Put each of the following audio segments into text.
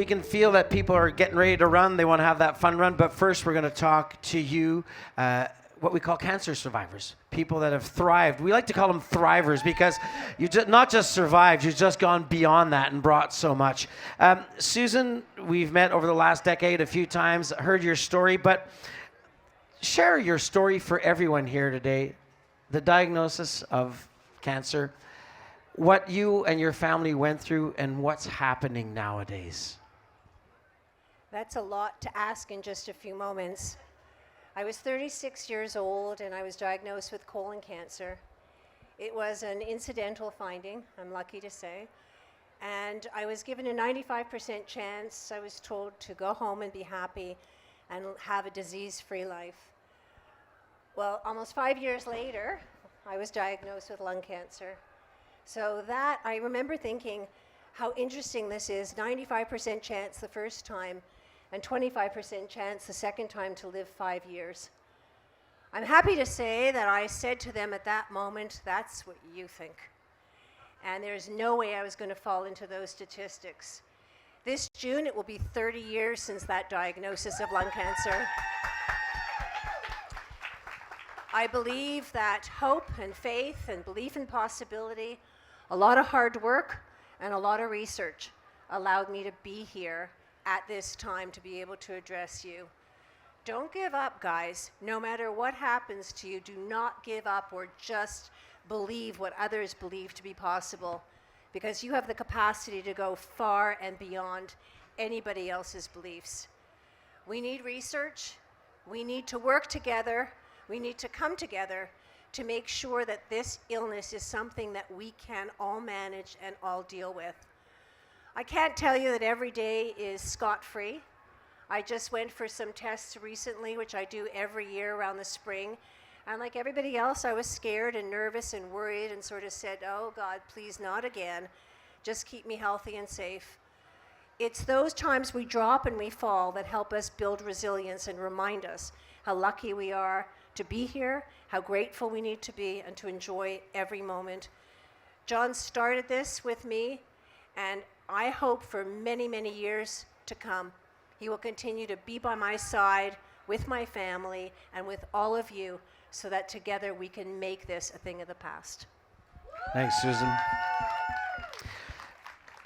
we can feel that people are getting ready to run. They want to have that fun run. But first, we're going to talk to you, what we call cancer survivors, people that have thrived. We like to call them thrivers because you not just survived, you've just gone beyond that and brought so much. Susan, we've met over the last decade a few times, heard your story, but share your story for everyone here today. The diagnosis of cancer, what you and your family went through, and what's happening nowadays. That's a lot to ask in just a few moments. I was 36 years old and I was diagnosed with colon cancer. It was an incidental finding, I'm lucky to say. And I was given a 95% chance. I was told to go home and be happy and have a disease-free life. Well, almost 5 years later, I was diagnosed with lung cancer. So that, I remember thinking how interesting this is, 95% chance the first time and 25% chance the second time to live 5 years. I'm happy to say that I said to them at that moment, that's what you think. And there's no way I was going to fall into those statistics. This June, it will be 30 years since that diagnosis of lung cancer. I believe that hope and faith and belief in possibility, a lot of hard work and a lot of research allowed me to be here at this time to be able to address you. Don't give up, guys. No matter what happens to you, do not give up or just believe what others believe to be possible, because you have the capacity to go far and beyond anybody else's beliefs. We need research. We need to work together. We need to come together to make sure that this illness is something that we can all manage and all deal with. I can't tell you that every day is scot-free. I just went for some tests recently, which I do every year around the spring. And like everybody else, I was scared and nervous and worried and sort of said, oh God, please not again. Just keep me healthy and safe. It's those times we drop and we fall that help us build resilience and remind us how lucky we are to be here, how grateful we need to be, and to enjoy every moment. John started this with me, and I hope for many, many years to come, he will continue to be by my side with my family and with all of you so that together we can make this a thing of the past. Thanks, Susan.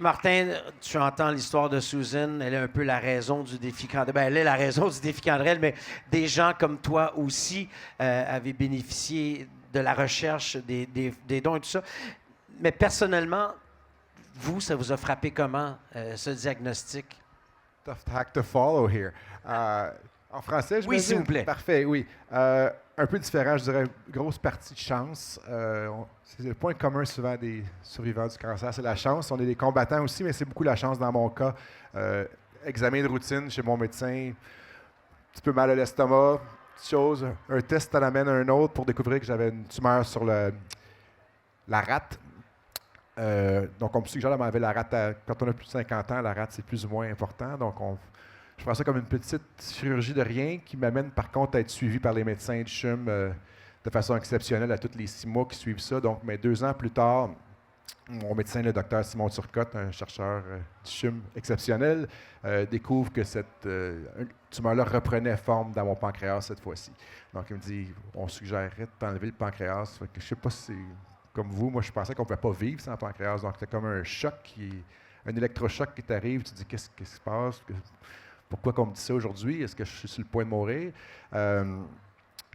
Martin, tu entends l'histoire de Susan, elle est un peu la raison du défi Canderel. Ben, elle est la raison du défi Canderel, mais des gens comme toi aussi avaient bénéficié de la recherche, des dons et tout ça. Mais personnellement, vous, ça vous a frappé comment, ce diagnostic? Tough act to follow here. En français, je Oui, s'il vous plaît. Parfait, oui. Un peu différent, je dirais, grosse partie de chance. C'est le point commun souvent des survivants du cancer, c'est la chance. On est des combattants aussi, mais c'est beaucoup la chance dans mon cas. Examen de routine chez mon médecin, un petit peu mal à l'estomac, petite chose, un test t'en amène un autre pour découvrir que j'avais une tumeur sur la rate. Donc, on me suggère d'enlever la rate quand on a plus de 50 ans. La rate, c'est plus ou moins important. Donc, je prends ça comme une petite chirurgie de rien qui m'amène par contre à être suivi par les médecins du CHUM de façon exceptionnelle à tous les 6 mois qui suivent ça. Donc, mais 2 ans plus tard, mon médecin, le docteur Simon Turcotte, un chercheur du CHUM exceptionnel, découvre que cette tumeur-là reprenait forme dans mon pancréas cette fois-ci. Donc, il me dit, on suggérerait de t'enlever le pancréas. Fait que je ne sais pas si c'est comme vous. Moi, je pensais qu'on ne pouvait pas vivre sans pancréas. Donc, c'était comme un choc, un électrochoc qui t'arrive. Tu te dis, qu'est-ce qui se passe? Pourquoi qu'on me dit ça aujourd'hui? Est-ce que je suis sur le point de mourir?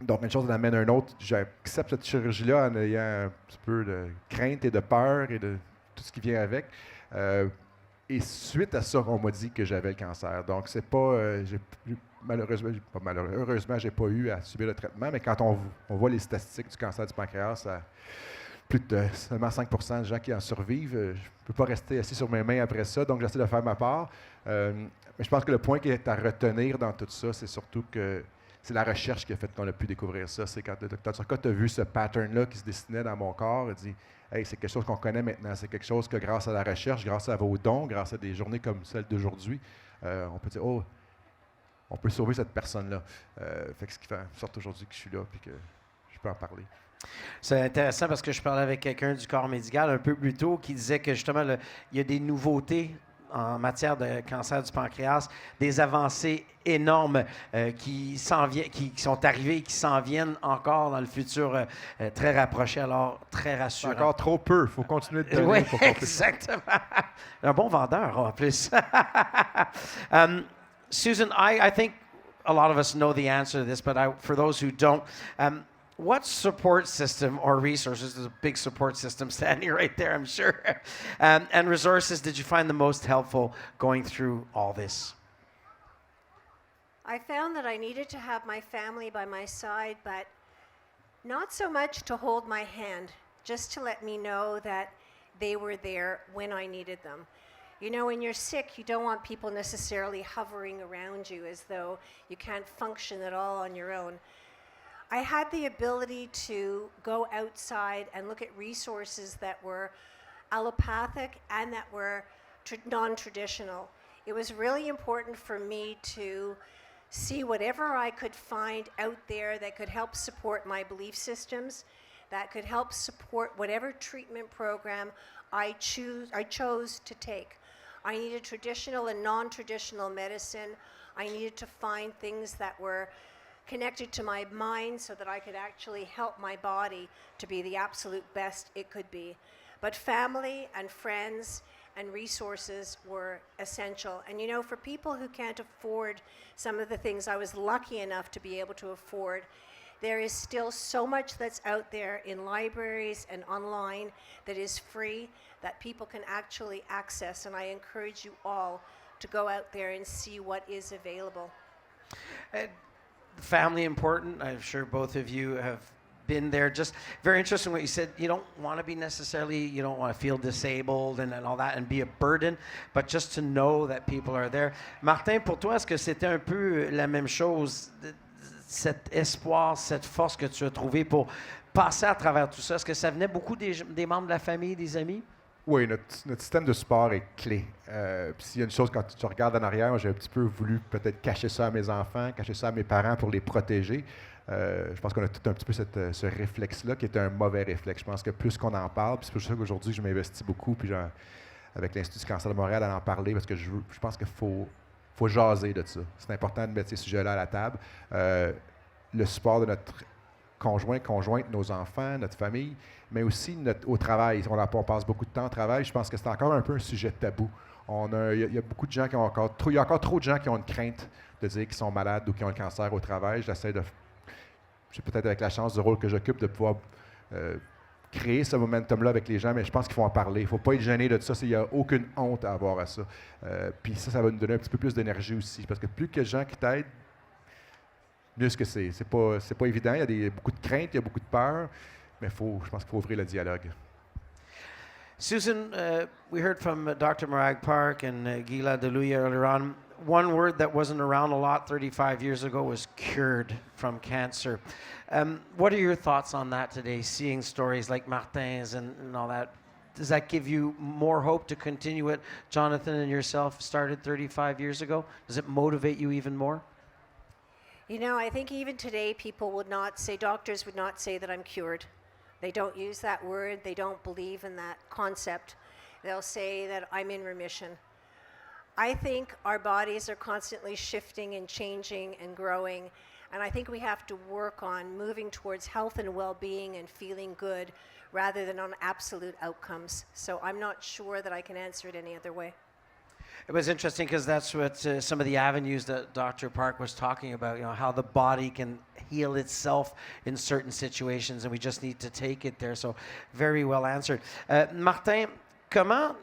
Donc, une chose en amène une autre. J'accepte cette chirurgie-là en ayant un petit peu de crainte et de peur et de tout ce qui vient avec. Et suite à ça, on m'a dit que j'avais le cancer. Donc, c'est pas... heureusement, j'ai pas eu à subir le traitement, mais quand on voit les statistiques du cancer du pancréas, plus de seulement 5% de gens qui en survivent. Je ne peux pas rester assis sur mes mains après ça, donc j'essaie de faire ma part. Mais je pense que le point qui est à retenir dans tout ça, c'est surtout que c'est la recherche qui a fait qu'on a pu découvrir ça. C'est quand le docteur Turcotte a vu ce pattern-là qui se dessinait dans mon corps, il a dit « Hey, c'est quelque chose qu'on connaît maintenant. C'est quelque chose que grâce à la recherche, grâce à vos dons, grâce à des journées comme celle d'aujourd'hui, on peut dire « Oh, on peut sauver cette personne-là. » Fait que ce qui fait en sorte aujourd'hui que je suis là et que je peux en parler. C'est intéressant parce que je parlais avec quelqu'un du corps médical un peu plus tôt qui disait que justement, il y a des nouveautés en matière de cancer du pancréas, des avancées énormes qui sont arrivées et qui s'en viennent encore dans le futur très rapproché, alors très C'est rassurant. encore trop peu. Il faut continuer de donner. Oui, pour qu'on puisse- exactement. Un bon vendeur, en plus. Susan, I think a lot of us know the answer to this, but for those who don't, what support system or resources, there's a big support system standing right there, I'm sure, and resources did you find the most helpful going through all this? I found that I needed to have my family by my side, but not so much to hold my hand, just to let me know that they were there when I needed them. You know, when you're sick, you don't want people necessarily hovering around you as though you can't function at all on your own. I had the ability to go outside and look at resources that were allopathic and that were non-traditional. It was really important for me to see whatever I could find out there that could help support my belief systems, that could help support whatever treatment program I chose to take. I needed traditional and non-traditional medicine. I needed to find things that were connected to my mind so that I could actually help my body to be the absolute best it could be. But family and friends and resources were essential. And you know, for people who can't afford some of the things I was lucky enough to be able to afford, there is still so much that's out there in libraries and online that is free that people can actually access. And I encourage you all to go out there and see what is available. Family important. I'm sure both of you have been there. Just very interesting what you said. You don't want to be necessarily, you don't want to feel disabled and all that and be a burden, but just to know that people are there. Martin, pour toi, est-ce que c'était un peu la même chose, cet espoir, cette force que tu as trouvé pour passer à travers tout ça? Est-ce que ça venait beaucoup des membres de la famille, des amis? Oui, notre système de support est clé. Puis s'il y a une chose, quand tu regardes en arrière, j'ai un petit peu voulu peut-être cacher ça à mes enfants, cacher ça à mes parents pour les protéger. Je pense qu'on a tout un petit peu ce réflexe-là qui est un mauvais réflexe. Je pense que plus qu'on en parle, puis c'est pour ça qu'aujourd'hui, je m'investis beaucoup, puis avec l'Institut du cancer de Montréal, à en parler, parce que je pense qu'il faut jaser de ça. C'est important de mettre ces sujets-là à la table. Le support de notre conjointe, nos enfants, notre famille, mais aussi au travail. On passe beaucoup de temps au travail. Je pense que c'est encore un peu un sujet tabou. Il y a beaucoup de gens qui ont il y a encore trop de gens qui ont une crainte de dire qu'ils sont malades ou qui ont le cancer au travail. J'ai peut-être avec la chance du rôle que j'occupe de pouvoir créer ce momentum-là avec les gens, mais je pense qu'il faut en parler. Il ne faut pas être gêné de ça. Il n'y a aucune honte à avoir à ça. Puis ça va nous donner un petit peu plus d'énergie aussi. Parce que plus qu'il y a de gens qui t'aident, mieux que c'est. C'est pas évident. Il y a beaucoup de craintes, il y a beaucoup de peur, mais je pense qu'il faut ouvrir le dialogue. Susan, we heard from Dr. Morag Park and Gila Deluya earlier on. One word that wasn't around a lot 35 years ago was cured from cancer. What are your thoughts on that today, seeing stories like Martin's and all that? Does that give you more hope to continue what Jonathan and yourself started 35 years ago? Does it motivate you even more? You know, I think even today doctors would not say that I'm cured. They don't use that word. They don't believe in that concept. They'll say that I'm in remission. I think our bodies are constantly shifting and changing and growing, and I think we have to work on moving towards health and well-being and feeling good rather than on absolute outcomes. So I'm not sure that I can answer it any other way. It was interesting because that's what some of the avenues that Dr. Park was talking about, you know, how the body can heal itself in certain situations, and we just need to take it there. So very well answered. Martin, comment,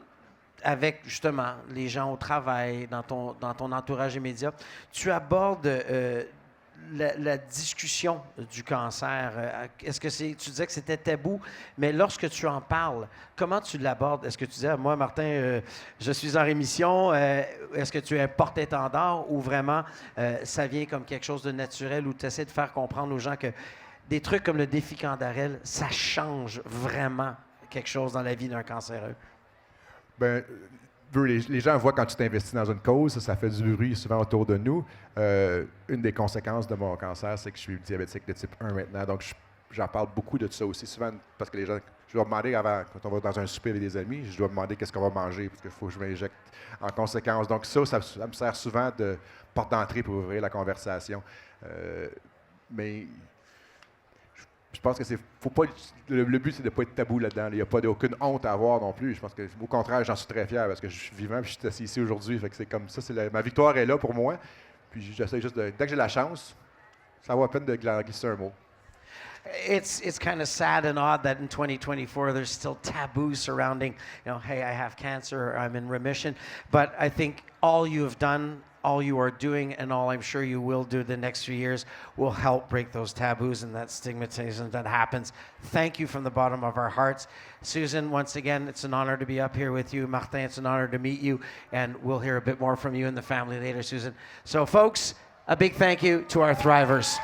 avec justement les gens au travail, dans ton entourage immédiat, tu abordes la discussion du cancer? Est-ce que tu disais que c'était tabou, mais lorsque tu en parles, comment tu l'abordes? Est-ce que tu disais, moi, Martin, je suis en rémission, est-ce que tu es un porte-étendard ou vraiment ça vient comme quelque chose de naturel où tu essaies de faire comprendre aux gens que des trucs comme le défi Candarel, ça change vraiment quelque chose dans la vie d'un cancéreux? Ben, les gens voient quand tu t'investis dans une cause, ça fait du bruit souvent autour de nous. Une des conséquences de mon cancer, c'est que je suis diabétique de type 1 maintenant. Donc, j'en parle beaucoup de ça aussi, souvent, parce que les gens, je dois demander avant, quand on va dans un souper avec des amis, je dois demander qu'est-ce qu'on va manger, parce qu'il faut que je m'injecte en conséquence. Donc ça me sert souvent de porte d'entrée pour ouvrir la conversation. Mais je pense que faut pas, le but, c'est de ne pas être tabou là-dedans. Il n'y a pas aucune honte à avoir non plus. Je pense que, au contraire, j'en suis très fier parce que je suis vivant et je suis assis ici aujourd'hui. Fait que c'est comme ça, ma victoire est là pour moi. Puis j'essaie juste dès que j'ai la chance, ça vaut la peine de glisser un mot. It's kind of sad and odd that in 2024 there's still taboo surrounding, hey, I have cancer, or I'm in remission. But I think all you have done, all you are doing, and all I'm sure you will do the next few years will help break those taboos and that stigmatization that happens. Thank you from the bottom of our hearts. Susan, once again, it's an honor to be up here with you. Martin, it's an honor to meet you, and we'll hear a bit more from you and the family later, Susan. So folks, a big thank you to our Thrivers.